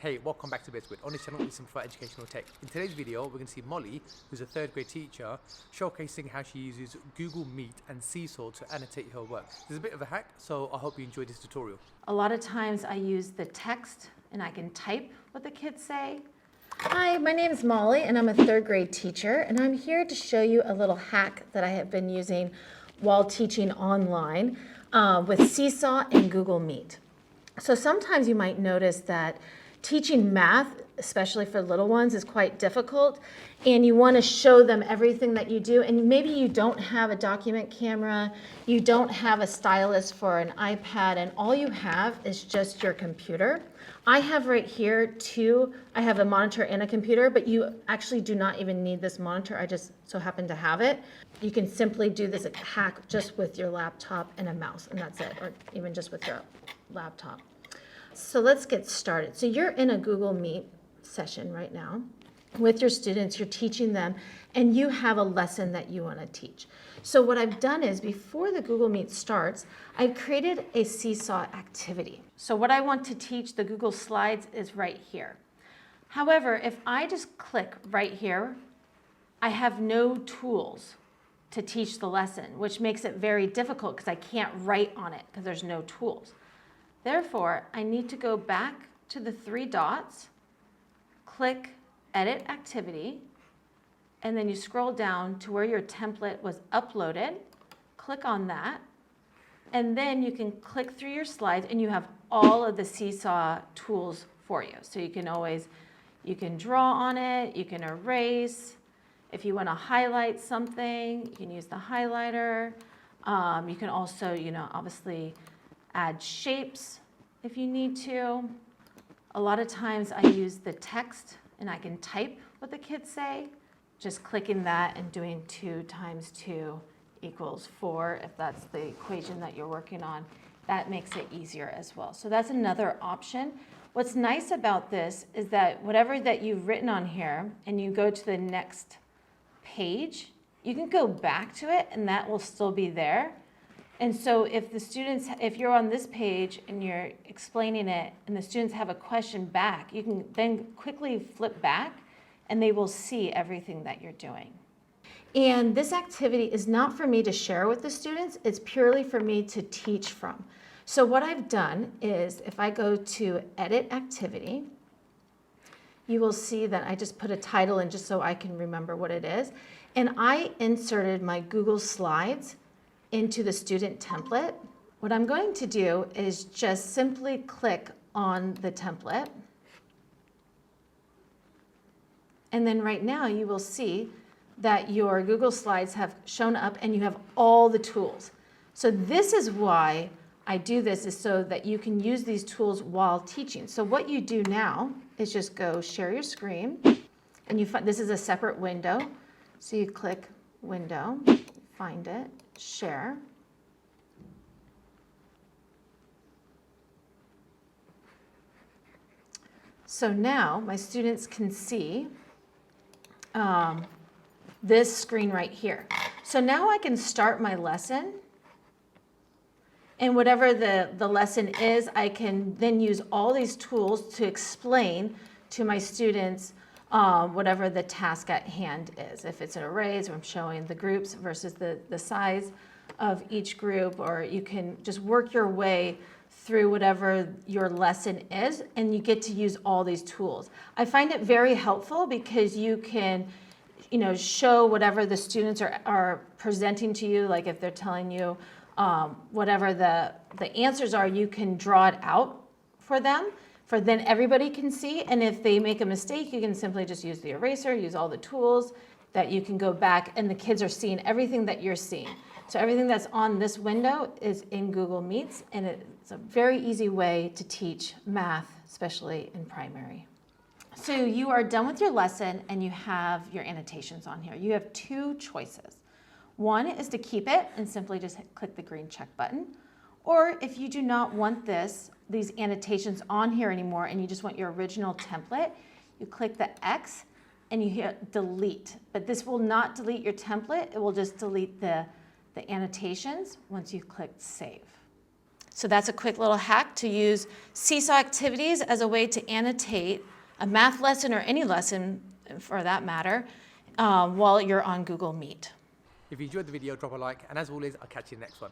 Hey, welcome back to Bizwit. On this channel, we simplify educational tech. In today's video, we're going to see Molly, who's a third grade teacher, showcasing how she uses Google Meet and Seesaw to annotate her work. This is a bit of a hack, so I hope you enjoyed this tutorial. A lot of times I use the text and I can type what the kids say. Hi, my name is Molly and I'm a third grade teacher, and I'm here to show you a little hack that I have been using while teaching online with Seesaw and Google Meet. So sometimes you might notice that teaching math, especially for little ones, is quite difficult, and you want to show them everything that you do, and maybe you don't have a document camera, you don't have a stylus for an iPad, and all you have is just your computer. I have right here I have a monitor and a computer, but you actually do not even need this monitor. I just so happen to have it. You can simply do this hack just with your laptop and a mouse, and that's it, or even just with your laptop. So let's get started. So you're in a Google Meet session right now with your students, you're teaching them, and you have a lesson that you want to teach. So what I've done is, before the Google Meet starts, I've created a Seesaw activity. So what I want to teach, the Google Slides, is right here. However, if I just click right here, I have no tools to teach the lesson, which makes it very difficult because I can't write on it because there's no tools. Therefore, I need to go back to the three dots, click Edit Activity, and then you scroll down to where your template was uploaded, click on that, and then you can click through your slides and you have all of the Seesaw tools for you. So you can draw on it, you can erase. If you want to highlight something, you can use the highlighter. You can also, obviously add shapes if you need to. A lot of times I use the text and I can type what the kids say. Just clicking that and doing 2 times 2 equals 4, if that's the equation that you're working on. That makes it easier as well. So that's another option. What's nice about this is that whatever that you've written on here and you go to the next page, you can go back to it and that will still be there. And so if you're on this page and you're explaining it and the students have a question back, you can then quickly flip back and they will see everything that you're doing. And this activity is not for me to share with the students, it's purely for me to teach from. So what I've done is, if I go to Edit Activity, you will see that I just put a title in just so I can remember what it is. And I inserted my Google Slides into the student template. What I'm going to do is just simply click on the template. And then right now you will see that your Google Slides have shown up and you have all the tools. So this is why I do this, is so that you can use these tools while teaching. So what you do now is just go share your screen, and this is a separate window. So you click Window, find it, Share. So now my students can see this screen right here. So now I can start my lesson, and whatever the lesson is, I can then use all these tools to explain to my students whatever the task at hand is. If it's an arrays, or I'm showing the groups versus the size of each group, or you can just work your way through whatever your lesson is, and you get to use all these tools. I find it very helpful because you can show whatever the students are presenting to you. Like if they're telling you whatever the answers are, you can draw it out for them, for then everybody can see. And if they make a mistake, you can simply just use the eraser, use all the tools that you can go back, and the kids are seeing everything that you're seeing. So everything that's on this window is in Google Meets, and it's a very easy way to teach math, especially in primary. So you are done with your lesson and you have your annotations on here. You have 2 choices. One is to keep it and simply just click the green check button. Or if you do not want these annotations on here anymore and you just want your original template, you click the X and you hit delete. But this will not delete your template, it will just delete the annotations once you've clicked save. So that's a quick little hack to use Seesaw activities as a way to annotate a math lesson or any lesson for that matter while you're on Google Meet. If you enjoyed the video, drop a like, and as always, I'll catch you in the next one.